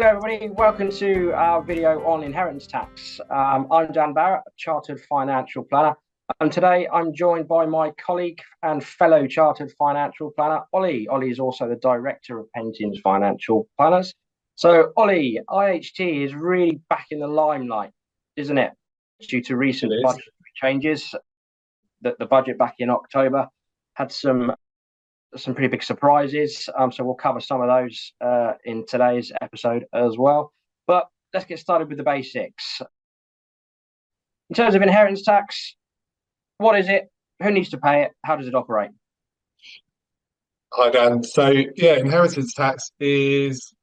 Hello everybody, welcome to our video on inheritance tax. I'm Dan Barrett, a Chartered Financial Planner, and today I'm joined by my colleague and fellow Chartered Financial Planner, Ollie. Ollie is also the Director of Pensions Financial Planners. So Ollie, IHT is really back in the limelight, isn't it? Due to recent budgetary changes. The budget back in October had some pretty big surprises. So we'll cover some of those in today's episode as well. But let's get started with the basics. In terms of inheritance tax, what is it? Who needs to pay it? How does it operate? Hi, Dan. So, inheritance tax is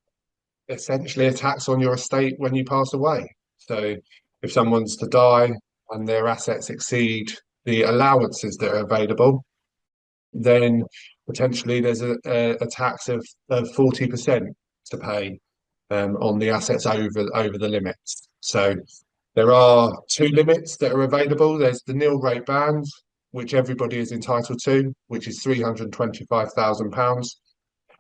essentially a tax on your estate when you pass away. So, if someone's to die and their assets exceed the allowances that are available, then potentially there's a tax of 40% to pay on the assets over the limits. So there are two limits that are available. There's the nil rate band, which everybody is entitled to, which is £325,000.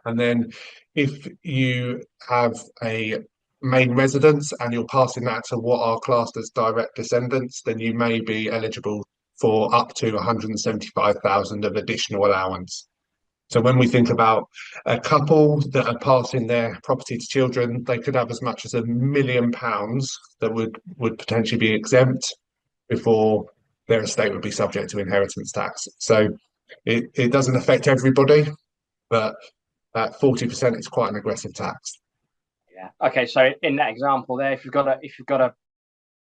And then if you have a main residence and you're passing that to what are classed as direct descendants, then you may be eligible for up to 175,000 of additional allowance. So when we think about a couple that are passing their property to children, they could have as much as £1 million that would potentially be exempt before their estate would be subject to inheritance tax. So it doesn't affect everybody, but at 40% is quite an aggressive tax. Yeah. Okay. So in that example there, if you've got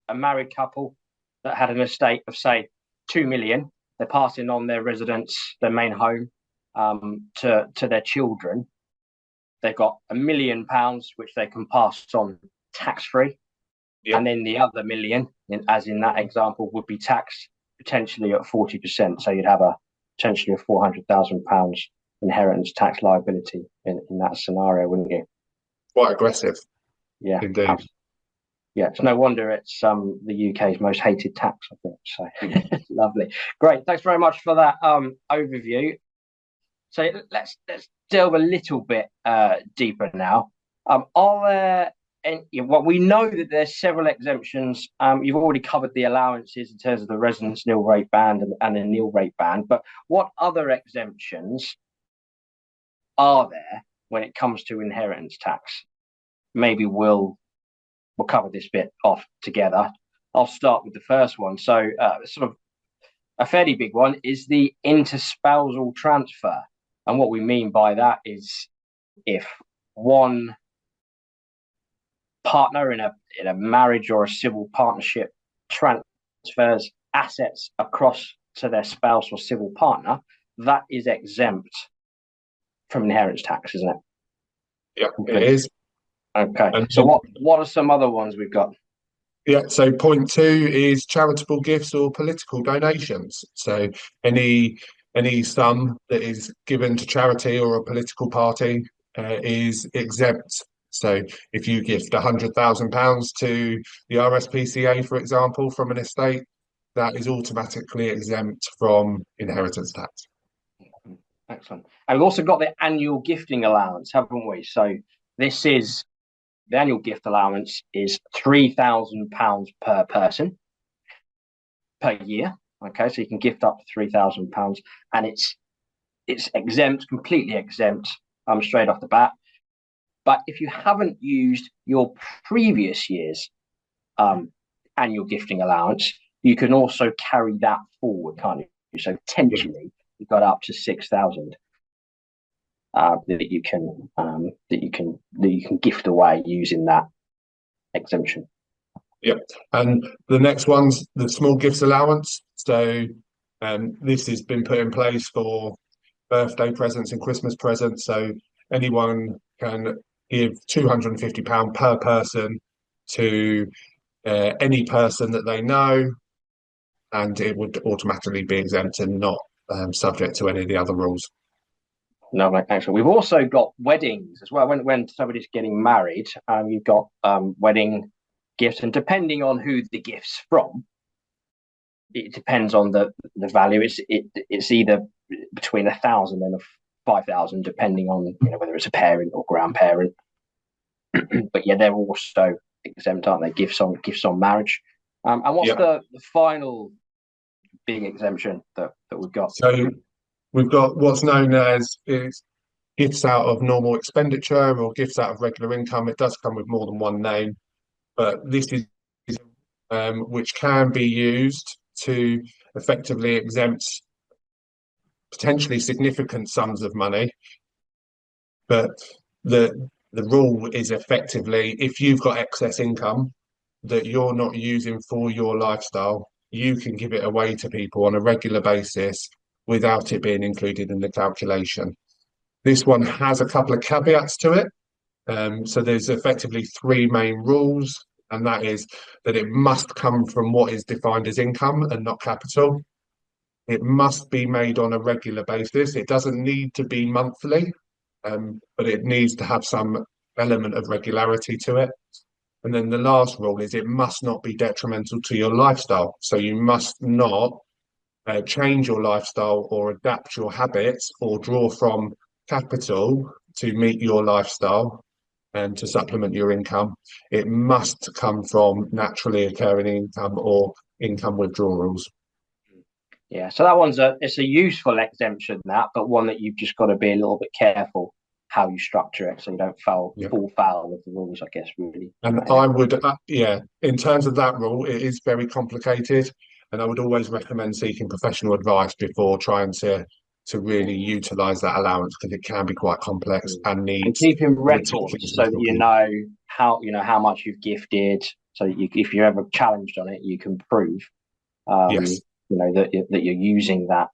a married couple that had an estate of say 2 million, they're passing on their residence, their main home, to their children. They've got £1 million which they can pass on tax free, and then the other million, as in that example, would be taxed potentially at 40%. So you'd have potentially a £400,000 inheritance tax liability in that scenario, wouldn't you? Quite aggressive. Yeah, indeed. Absolutely. Yeah, it's no wonder it's the UK's most hated tax, I think. So lovely, great. Thanks very much for that overview. So let's delve a little bit deeper now. We know that there's several exemptions. You've already covered the allowances in terms of the residence nil rate band and the nil rate band. But what other exemptions are there when it comes to inheritance tax? Maybe we'll cover this bit off together. I'll start with the first one. So sort of a fairly big one is the interspousal transfer. And what we mean by that is if one partner in a marriage or a civil partnership transfers assets across to their spouse or civil partner, that is exempt from inheritance tax, isn't it? Yeah, it is. Okay. So what are some other ones we've got? Yeah, so point two is charitable gifts or political donations. So any sum that is given to charity or a political party is exempt. So if you gift £100,000 to the RSPCA, for example, from an estate, that is automatically exempt from inheritance tax. Excellent. And we've also got the annual gifting allowance, haven't we? So the annual gift allowance is £3,000 per person per year. Okay, so you can gift up to £3,000, and it's exempt, completely exempt, straight off the bat. But if you haven't used your previous year's annual gifting allowance, you can also carry that forward, can't you? So potentially you've got up to 6,000 that you can gift away using that exemption. Yep. And the next one's the small gifts allowance. So this has been put in place for birthday presents and Christmas presents. So anyone can give £250 per person to any person that they know, and it would automatically be exempt and not subject to any of the other rules. No, actually, we've also got weddings as well. When somebody's getting married, you've got wedding gifts, and depending on who the gift's from, it depends on the value. It's either between 1,000 and 5,000, depending on whether it's a parent or grandparent. But yeah, they're also exempt, aren't they? Gifts on marriage. And what's Yeah. the final big exemption that we've got? So we've got what's known as is gifts out of normal expenditure or gifts out of regular income. It does come with more than one name, but this is which can be used to effectively exempt potentially significant sums of money. But the rule is effectively if you've got excess income that you're not using for your lifestyle, you can give it away to people on a regular basis without it being included in the calculation. This one has a couple of caveats to it. So there's effectively three main rules, and that is that it must come from what is defined as income and not capital. It must be made on a regular basis. It doesn't need to be monthly, but it needs to have some element of regularity to it. And then the last rule is it must not be detrimental to your lifestyle. So you must not change your lifestyle or adapt your habits or draw from capital to meet your lifestyle and to supplement your income. It must come from naturally occurring income or income withdrawals. Yeah, so that it's a useful exemption, that, but one that you've just got to be a little bit careful how you structure it so you don't fall foul with the rules, I guess, really. And I would, yeah, in terms of that rule, it is very complicated, and I would always recommend seeking professional advice before trying to really utilize that allowance because it can be quite complex and And needs keeping records meticulous so that you record. know how much you've gifted, so that if you're ever challenged on it, you can prove Yes. that you're using that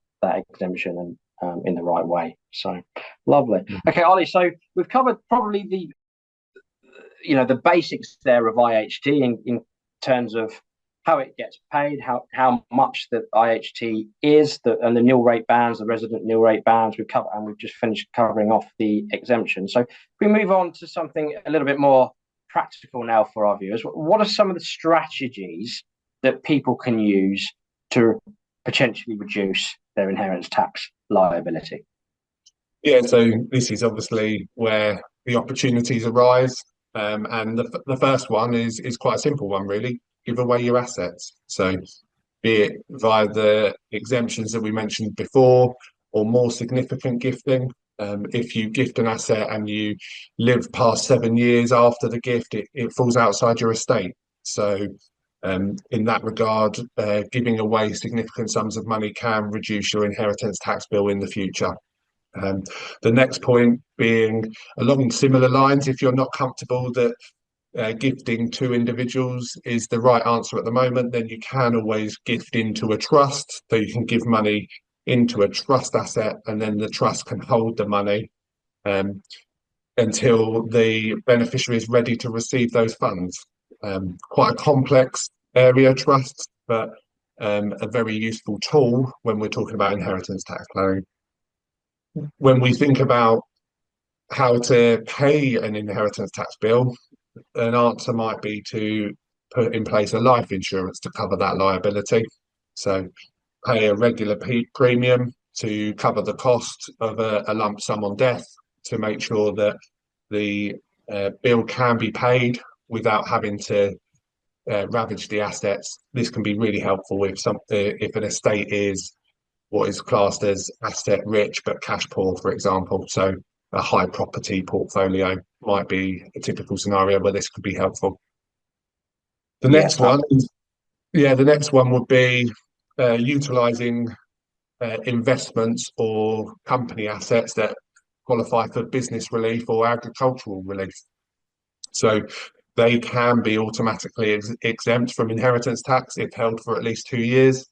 exemption and in the right way. So lovely. Okay, Ollie. So we've covered probably the basics there of IHT in terms of how it gets paid, how much the IHT is, and the nil rate bands, the resident nil rate bands we've covered, and we've just finished covering off the exemption. So if we move on to something a little bit more practical now for our viewers, what are some of the strategies that people can use to potentially reduce their inheritance tax liability? Yeah, so this is obviously where the opportunities arise. And the first one is quite a simple one, really. Give away your assets. So be it via the exemptions that we mentioned before or more significant gifting. If you gift an asset and you live past 7 years after the gift, it falls outside your estate. So in that regard, giving away significant sums of money can reduce your inheritance tax bill in the future. The next point being along similar lines, if you're not comfortable that gifting to individuals is the right answer at the moment, then you can always gift into a trust. So you can give money into a trust asset and then the trust can hold the money until the beneficiary is ready to receive those funds. Quite a complex area, trust, but a very useful tool when we're talking about inheritance tax planning. When we think about how to pay an inheritance tax bill, an answer might be to put in place a life insurance to cover that liability. So pay a regular premium to cover the cost of a lump sum on death to make sure that the bill can be paid without having to ravage the assets. This can be really helpful if an estate is what is classed as asset rich but cash poor, for example. So a high property portfolio might be a typical scenario where this could be helpful. The Yeah, next one, the next one would be utilizing investments or company assets that qualify for business relief or agricultural relief. So they can be automatically exempt from inheritance tax if held for at least 2 years.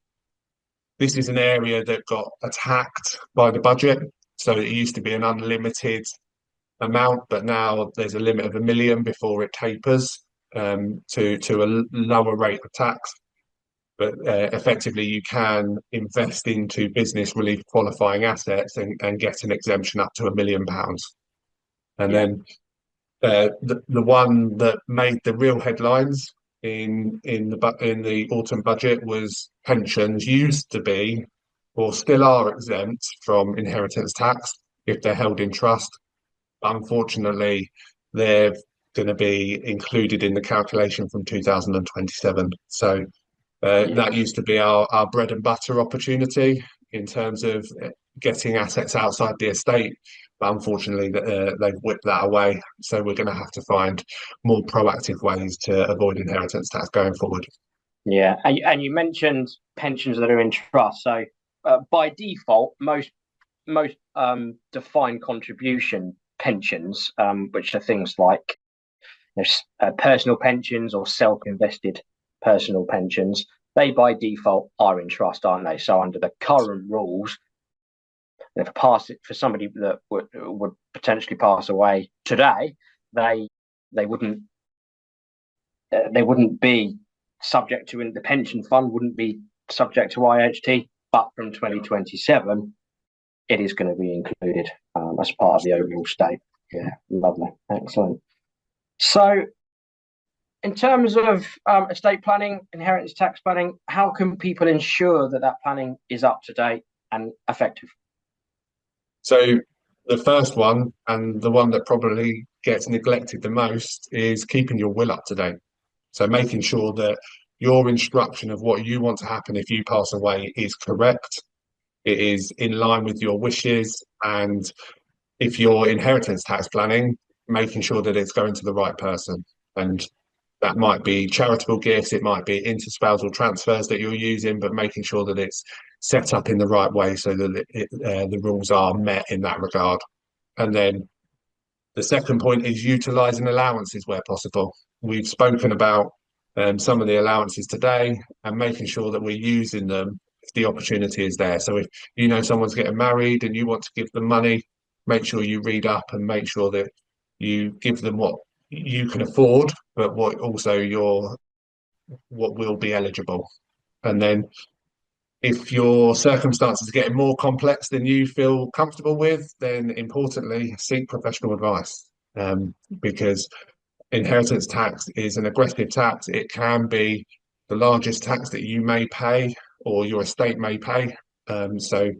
This is an area that got attacked by the budget. So it used to be an unlimited amount, but now there's a limit of 1 million before it tapers to a lower rate of tax. But effectively, you can invest into business relief qualifying assets and get an exemption up to £1 million. And then the one that made the real headlines in the autumn budget was pensions used to be or still are exempt from inheritance tax if they're held in trust. Unfortunately, they've going to be included in the calculation from 2027. So Yeah. that used to be our bread and butter opportunity in terms of getting assets outside the estate. But unfortunately, they've whipped that away. So we're going to have to find more proactive ways to avoid inheritance tax going forward. Yeah, and you mentioned pensions that are in trust. So by default, most defined contribution pensions, which are things like personal pensions or self-invested personal pensions, they by default are in trust, aren't they? So under the current rules, for somebody that would potentially pass away today, they wouldn't be subject to, the pension fund wouldn't be subject to IHT, but from 2027 it is going to be included as part of the overall state. Yeah, lovely, excellent. So in terms of estate planning, inheritance tax planning, how can people ensure that planning is up to date and effective? So the first one, and the one that probably gets neglected the most, is keeping your will up to date. So making sure that your instruction of what you want to happen if you pass away is correct. It is in line with your wishes. And if you're inheritance tax planning, making sure that it's going to the right person. And that might be charitable gifts, it might be interspousal transfers that you're using, but making sure that it's set up in the right way so that the rules are met in that regard. And then the second point is utilising allowances where possible. We've spoken about some of the allowances today and making sure that we're using them if the opportunity is there. So if you know someone's getting married and you want to give them money, make sure you read up and make sure that you give them what you can afford, but what will be eligible. And then if your circumstances are getting more complex than you feel comfortable with, then importantly, seek professional advice. Because inheritance tax is an aggressive tax. It can be the largest tax that you may pay or your estate may pay. So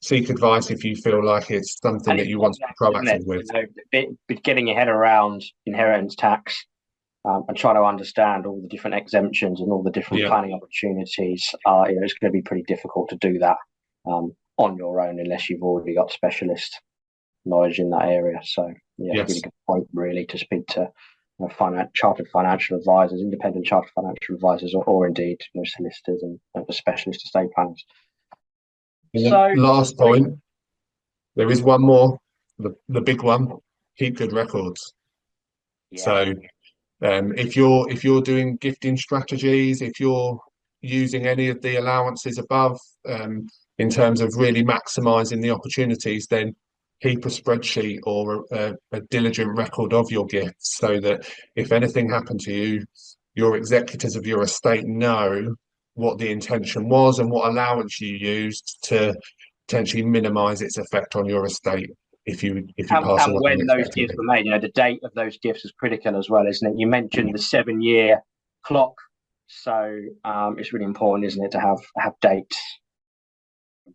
seek advice if you feel like it's something that you want to be proactive with. Getting your head around inheritance tax and trying to understand all the different exemptions and all the different planning opportunities, it's going to be pretty difficult to do that on your own unless you've already got specialist knowledge in that area. So really good point really to speak to chartered financial advisors, independent chartered financial advisors, or indeed solicitors and specialist estate planners. So last point, there is one more, the big one: keep good records. So if you're doing gifting strategies, if you're using any of the allowances above in terms of really maximizing the opportunities, then keep a spreadsheet or a diligent record of your gifts so that if anything happened to you, your executors of your estate know what the intention was and what allowance you used to potentially minimize its effect on your estate if you pass away. When those gifts were made, the date of those gifts is critical as well, isn't it? You mentioned the 7-year clock, so it's really important, isn't it, to have dates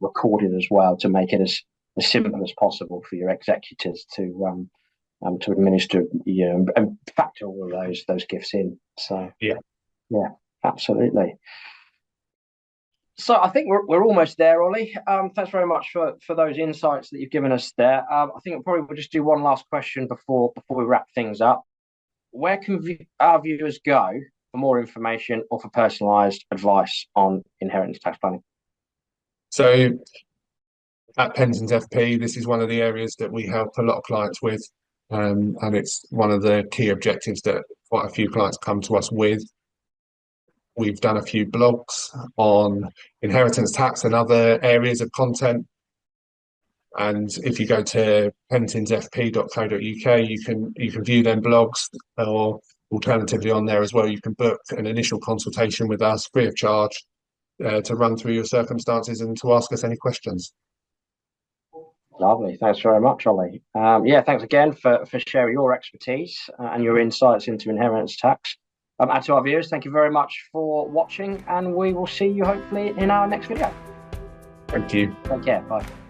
recorded as well to make it as simple as possible for your executors to administer, and factor all of those gifts in. So yeah, absolutely. So I think we're almost there, Ollie. Thanks very much for those insights that you've given us there. I think we'll just do one last question before we wrap things up. Where can our viewers go for more information or for personalised advice on inheritance tax planning? So at Pensions FP, this is one of the areas that we help a lot of clients with, and it's one of the key objectives that quite a few clients come to us with. We've done a few blogs on inheritance tax and other areas of content. And if you go to pensionsfp.co.uk, you can view them blogs, or alternatively on there as well, you can book an initial consultation with us free of charge to run through your circumstances and to ask us any questions. Lovely. Thanks very much, Ollie. Thanks again for sharing your expertise and your insights into inheritance tax. And to our viewers, thank you very much for watching, and we will see you hopefully in our next video. Thank you. Take care. Bye.